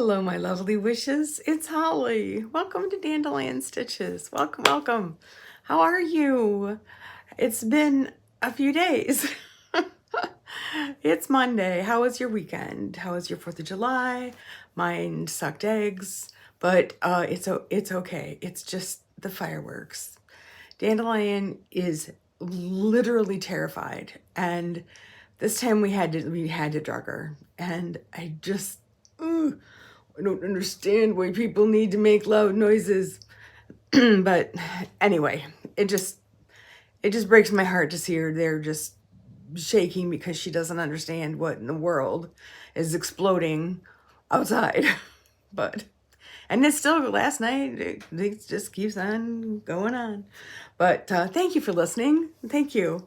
Hello, my lovely wishes. It's Holly. Welcome to Dandelion Stitches. Welcome, welcome. How are you? It's been a few days. It's Monday. How was your weekend? How was your 4th of July? Mine sucked eggs, but it's okay. It's just the fireworks. Dandelion is literally terrified, and this time we had to drug her, and I just I don't understand why people need to make loud noises. But anyway, it just breaks my heart to see her there just shaking because she doesn't understand what in the world is exploding outside. But and it's still last night, it just keeps on going on. But thank you for listening. Thank you.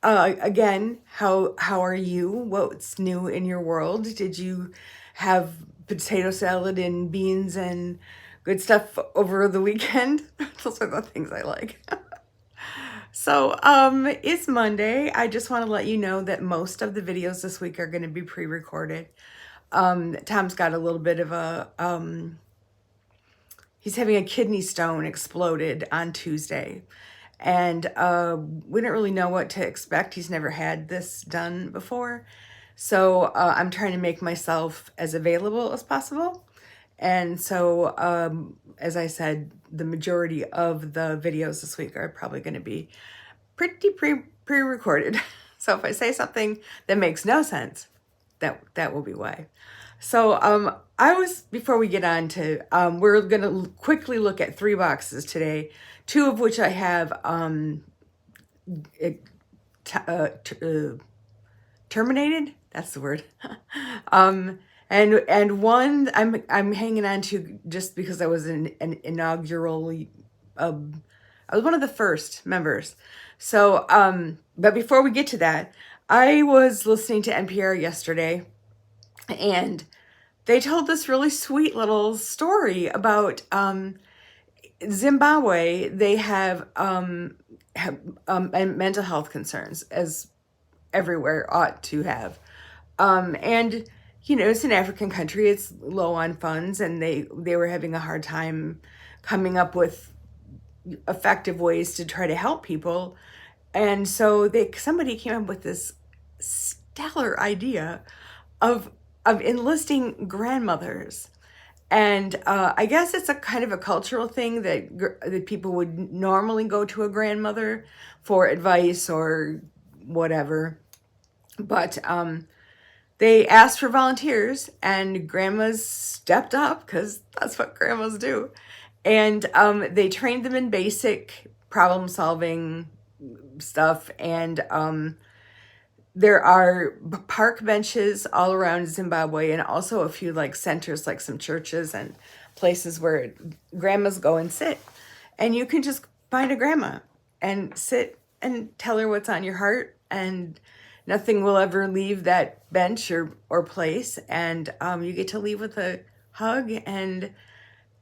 Again, how are you? What's new in your world? Did you have potato salad and beans and good stuff over the weekend? Those are the things I like. It's Monday. I just want to let you know that most of the videos this week are going to be pre-recorded. Tom's got a little bit of he's having a kidney stone exploded on Tuesday. And we didn't really know what to expect. He's never had this done before. So I'm trying to make myself as available as possible. And so, as I said, the majority of the videos this week are probably going to be pretty pre-recorded. So if I say something that makes no sense, that will be why. So before we get on to, we're going to quickly look at 3 boxes today, 2 of which I have terminated. That's the word. And one I'm hanging on to just because I was an inaugural. I was one of the first members. So, but before we get to that, I was listening to NPR yesterday, and they told this really sweet little story about Zimbabwe. They have mental health concerns, as everywhere ought to have. And you know, it's an African country. It's low on funds, and they were having a hard time coming up with effective ways to try to help people. And so somebody came up with this stellar idea of enlisting grandmothers. And I guess it's a kind of a cultural thing that people would normally go to a grandmother for advice or whatever. But they asked for volunteers, and grandmas stepped up because that's what grandmas do. And they trained them in basic problem solving stuff. And there are park benches all around Zimbabwe, and also a few like centers, like some churches and places where grandmas go and sit. And you can just find a grandma and sit and tell her what's on your heart, and nothing will ever leave that bench or place. And you get to leave with a hug, and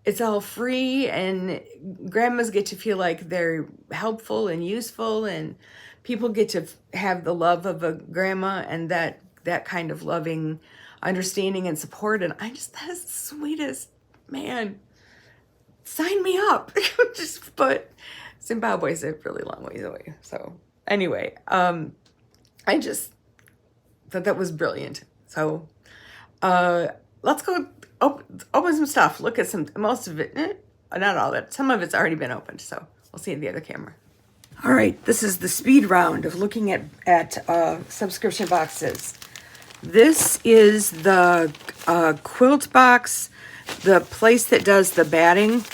it's all free, and grandmas get to feel like they're helpful and useful, and people get to have the love of a grandma and that kind of loving understanding and support. And that is the sweetest, man. Sign me up. But Zimbabwe's a really long ways away. So anyway, I just thought that was brilliant. So let's go open some stuff. Look at most of it. Not all of it. Some of it's already been opened. So we'll see in the other camera. All right, this is the speed round of looking at subscription boxes. This is the Quilt Box, the place that does the batting.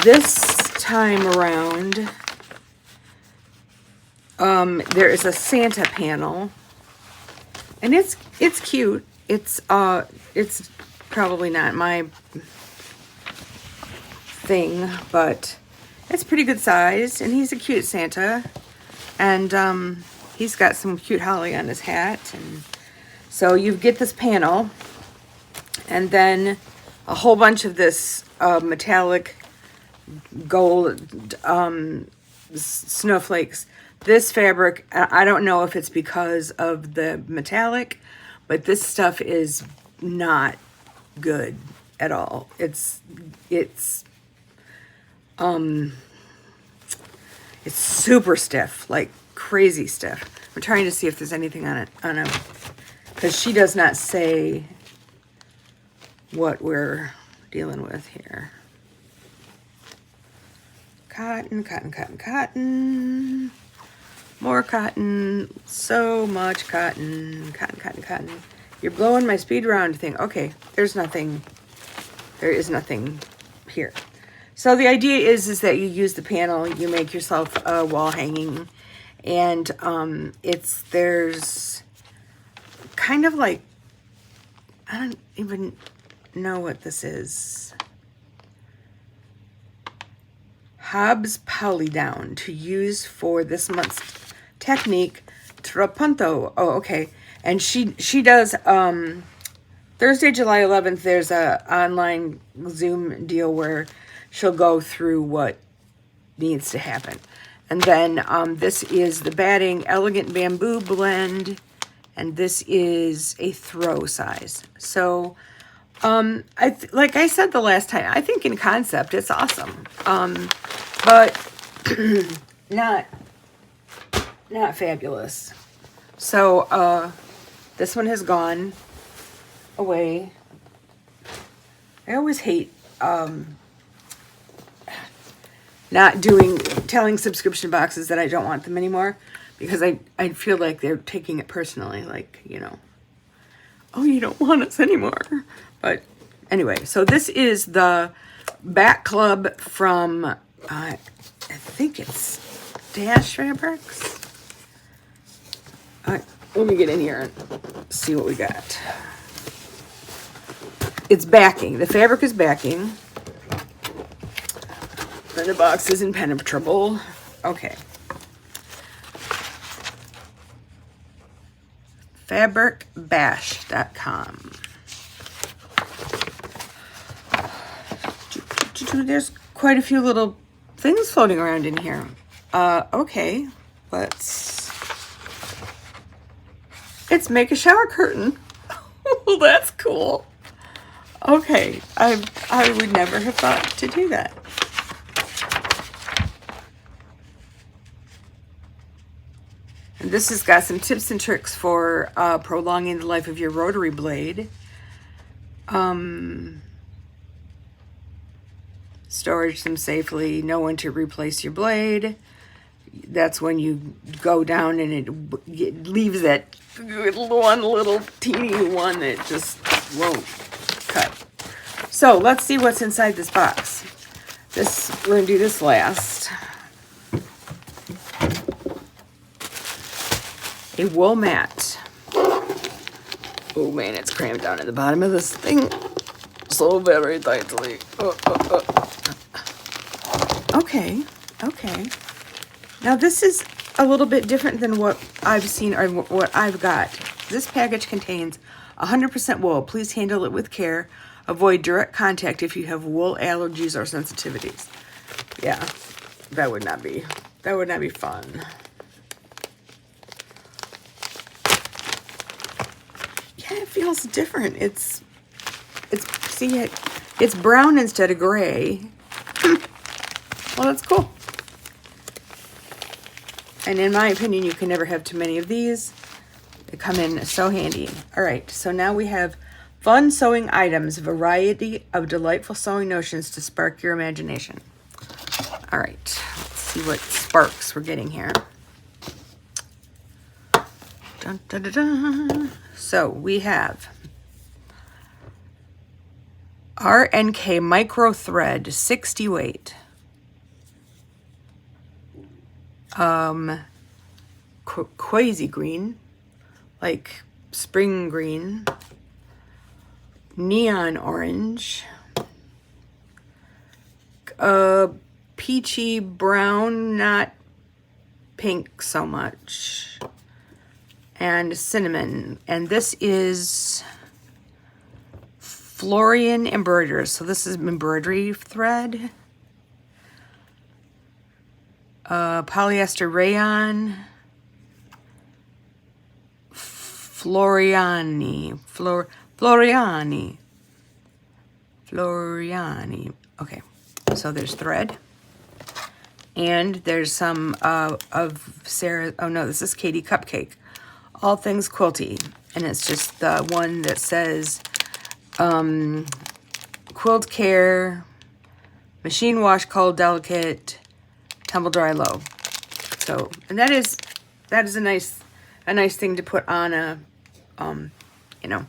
This time around, there is a Santa panel, and it's cute. It's probably not my thing, but it's pretty good size, and he's a cute Santa, and he's got some cute holly on his hat. And so you get this panel, and then a whole bunch of this metallic gold snowflakes. This fabric, I don't know if it's because of the metallic, but this stuff is not good at all. It's super stiff, like crazy stiff. I'm trying to see if there's anything on it, because she does not say what we're dealing with here. Cotton, cotton, cotton, cotton. More cotton. So much cotton. Cotton, cotton, cotton. You're blowing my speed round thing. Okay, there's nothing. There is nothing here. So the idea is that you use the panel, you make yourself a wall hanging, and there's kind of like, I don't even know what this is. Hobbs Polydown to use for this month's technique Trapunto. Oh, okay. And she does Thursday, July 11th, there's a online Zoom deal where she'll go through what needs to happen. And then this is the batting Elegant Bamboo Blend, and this is a throw size. So like I said the last time, I think in concept it's awesome, but not fabulous. So this one has gone away. I always hate telling subscription boxes that I don't want them anymore, because I feel like they're taking it personally, like, you know, oh, you don't want us anymore. But anyway, so this is the Back Club from I think it's Dash Fabrics. All right, let me get in here and see what we got. It's backing. The fabric is backing. And the box is impenetrable. Okay. Fabricbash.com. There's quite a few little things floating around in here. Okay, it's make a shower curtain. Well, that's cool. Okay, I would never have thought to do that. And this has got some tips and tricks for prolonging the life of your rotary blade. Storage them safely, know when to replace your blade. That's when you go down and it leaves that one little teeny one that just won't cut. So let's see what's inside this box. We're gonna do this last. A wool mat. Oh man, it's crammed down at the bottom of this thing so very tightly. Okay. Now this is a little bit different than what I've seen or what I've got. This package contains 100% wool. Please handle it with care. Avoid direct contact if you have wool allergies or sensitivities. Yeah, that would not be fun. Yeah, it feels different. It's brown instead of gray. Well, that's cool. And in my opinion, you can never have too many of these. They come in so handy. All right, so now we have fun sewing items, variety of delightful sewing notions to spark your imagination. All right, let's see what sparks we're getting here. Dun, dun, dun, dun. So we have RNK micro thread, 60 weight. Quasi green, like spring green, neon orange, peachy brown, not pink so much, and cinnamon. And this is Florian Embroiderers. So this is embroidery thread. polyester rayon, Floriani. Okay, so there's thread. And there's some of Sarah, oh no, this is Katie Cupcake. All Things Quilty. And it's just the one that says Quilt Care, Machine Wash Cold Delicate, Tumble Dry Low. So, and that is a nice thing to put on a, you know,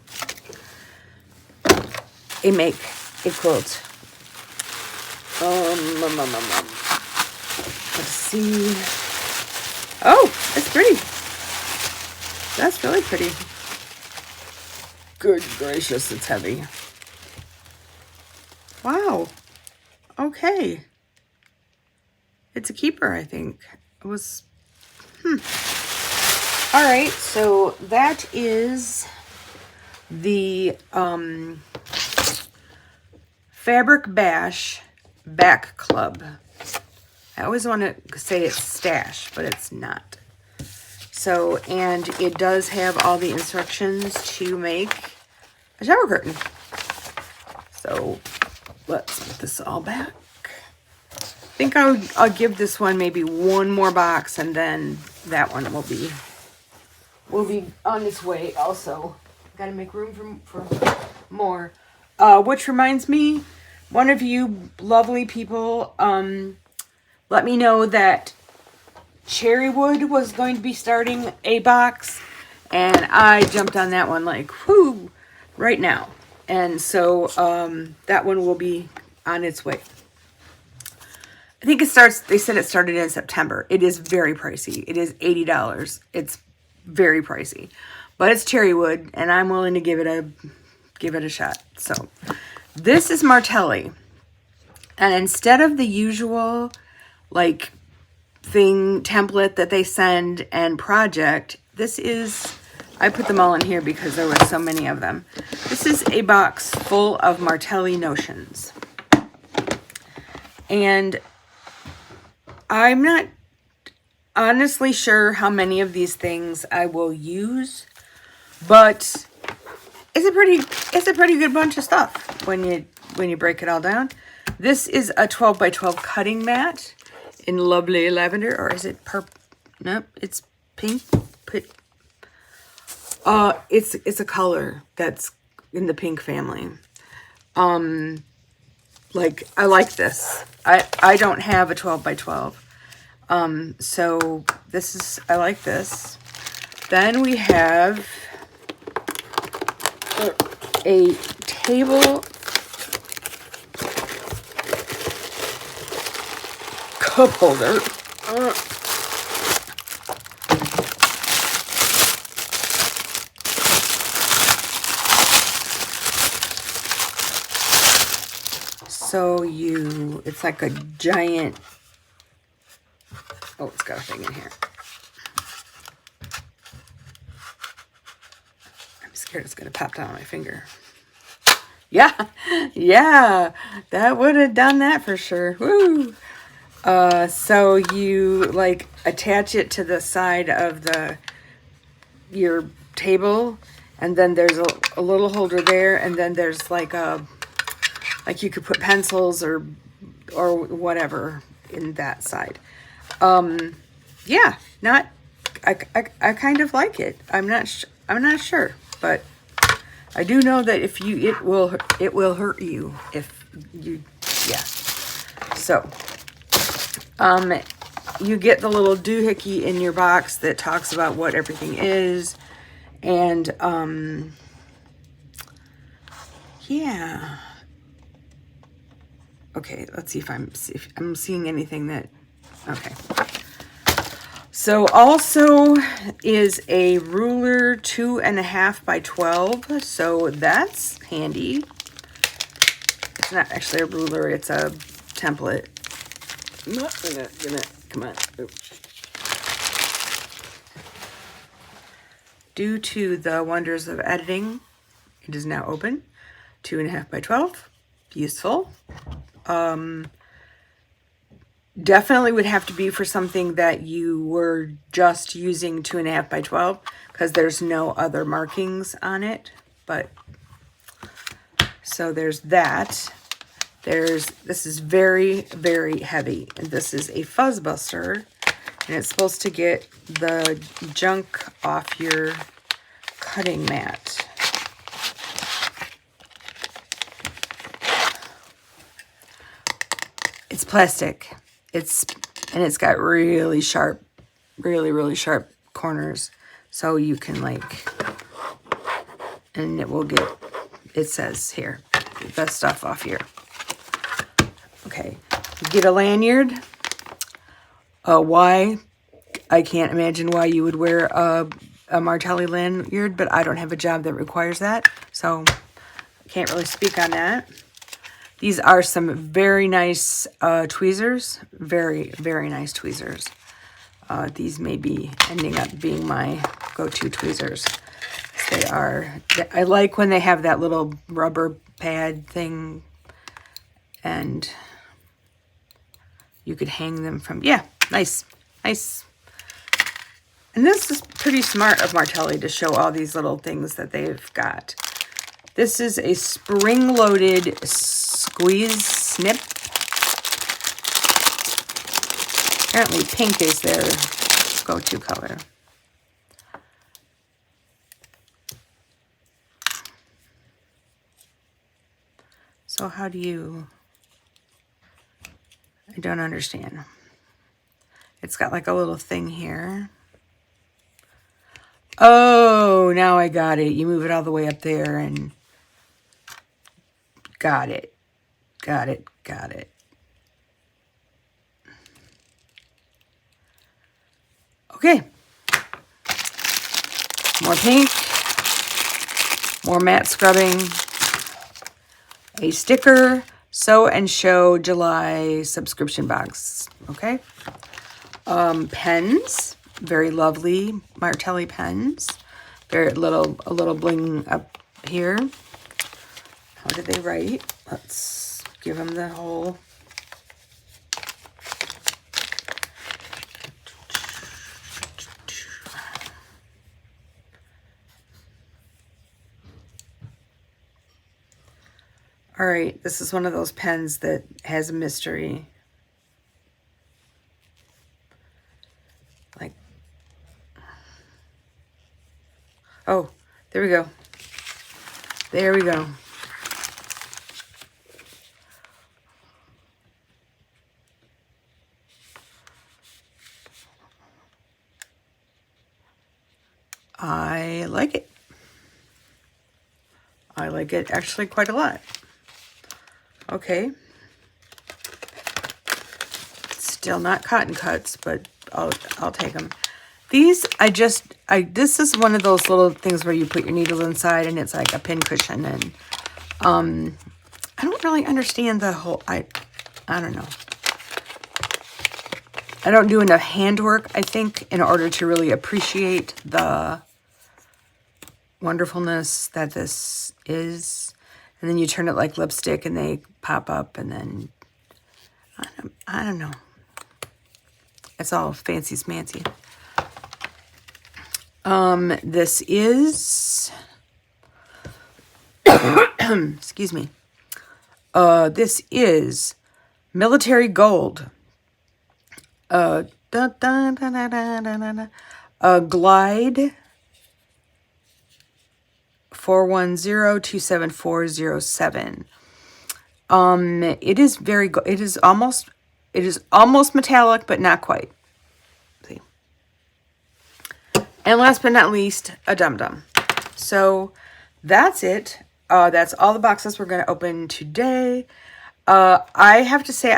a quilt. Let's see. Oh, it's pretty. That's really pretty. Good gracious, it's heavy. Wow. Okay. It's a keeper, I think. It was, All right, so that is the Fabric Bash Back Club. I always want to say it's stash, but it's not. So, and it does have all the instructions to make a shower curtain. So, let's put this all back. I think I'll give this one maybe one more box, and then that one will be on its way also. Got to make room for more. Which reminds me, one of you lovely people let me know that Cherrywood was going to be starting a box, and I jumped on that one like, whoo, right now. And so that one will be on its way. I think they said it started in September. It is very pricey. It is $80. It's very pricey. But it's Cherrywood, and I'm willing to give it a shot. So this is Martelli. And instead of the usual like template that they send and project, this is, I put them all in here because there were so many of them. This is a box full of Martelli notions. And I'm not honestly sure how many of these things I will use, but it's a pretty good bunch of stuff when you break it all down. This is a 12 by 12 cutting mat in lovely lavender, or is it purple? Nope, it's pink. It's a color that's in the pink family. Like, I like this. I don't have a 12 by 12. So this is, I like this. Then we have a table cup holder. So it's like a giant, oh, it's got a thing in here. I'm scared it's gonna pop down on my finger. Yeah, that would have done that for sure. Woo! So you like attach it to the side of your table, and then there's a little holder there, and then there's like you could put pencils or whatever in that side. Yeah, I kind of like it. I'm not sure, but I do know that it will hurt you if you, yeah. So, you get the little doohickey in your box that talks about what everything is, and yeah. Okay, let's see if I'm seeing anything that, okay. So also is a ruler 2.5 by 12. So that's handy. It's not actually a ruler, it's a template. I'm not gonna, come on. Oops. Due to the wonders of editing, it is now open. 2.5 by 12, useful. definitely would have to be for something that you were just using 2.5 by 12, because there's no other markings on it. But so there's that. This is very, very heavy. And this is a fuzz buster, and it's supposed to get the junk off your cutting mat. It's plastic. It's got really sharp, really sharp corners. So you can like, and it will get, it says here, the stuff off here. Okay, get a lanyard. Why? I can't imagine why you would wear a Martelli lanyard, but I don't have a job that requires that, so I can't really speak on that. These are some very nice tweezers, very nice tweezers. These may be ending up being my go-to tweezers. They are, I like when they have that little rubber pad thing, and you could hang them from, yeah, nice. And this is pretty smart of Martelli to show all these little things that they've got. This is a spring-loaded squeeze snip. Apparently pink is their go-to color. So how do you... I don't understand. It's got like a little thing here. Oh, now I got it. You move it all the way up there and... Got it. Okay. More pink. More matte scrubbing. A sticker. Sew and Show July subscription box. Okay. Pens. Very lovely Martelli pens. A little bling up here. How did they write? Let's give them the whole... All right, this is one of those pens that has a mystery. Like, oh, there we go. There we go. I like it. I like it actually quite a lot. Okay. Still not cotton cuts, but I'll take them. These, this is one of those little things where you put your needles inside and it's like a pin cushion, and I don't really understand the whole, I don't know. I don't do enough handwork, I think, in order to really appreciate the wonderfulness that this is. And then you turn it like lipstick and they pop up, and then, I don't know. It's all fancy smancy. This is, excuse me. This is Military Gold. Glide 410-27407. It is very good. It is almost metallic, but not quite. See. And last but not least, a dum-dum. So that's it. That's all the boxes we're going to open today. I have to say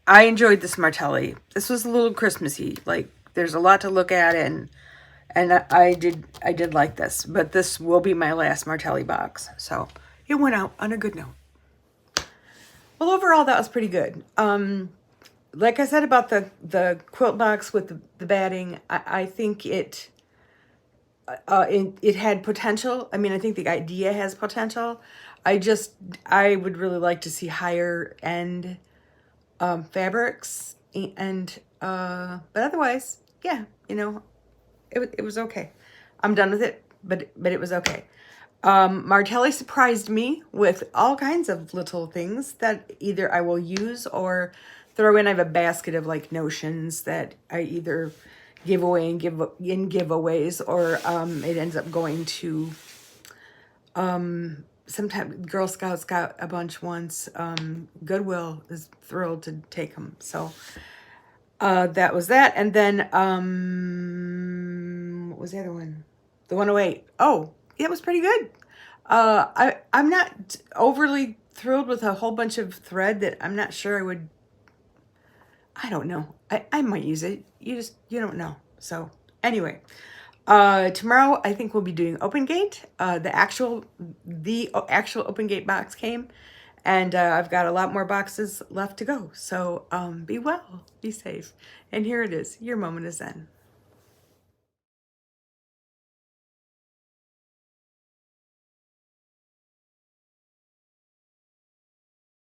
I enjoyed this Martelli. This was a little Christmassy. Like, there's a lot to look at, and I did like this. But this will be my last Martelli box. So it went out on a good note. Well, overall, that was pretty good. Like I said about the quilt box with the batting, I think it had potential. I mean, I think the idea has potential. I would really like to see higher end fabrics And but otherwise, yeah, you know, it was okay. I'm done with it, but it was okay. Martelli surprised me with all kinds of little things that either I will use or throw in. I have a basket of like notions that I either give away and give in giveaways, or it ends up going to sometimes Girl Scouts got a bunch once. Goodwill is thrilled to take them. So that was that. And then what was the other one? The 108. Oh, it was pretty good. I'm not overly thrilled with a whole bunch of thread that I'm not sure I would. I don't know. I might use it. You don't know. So anyway, tomorrow I think we'll be doing Open Gate. The actual Open Gate box came, and I've got a lot more boxes left to go. So be well, be safe, and here it is. Your moment is Zen.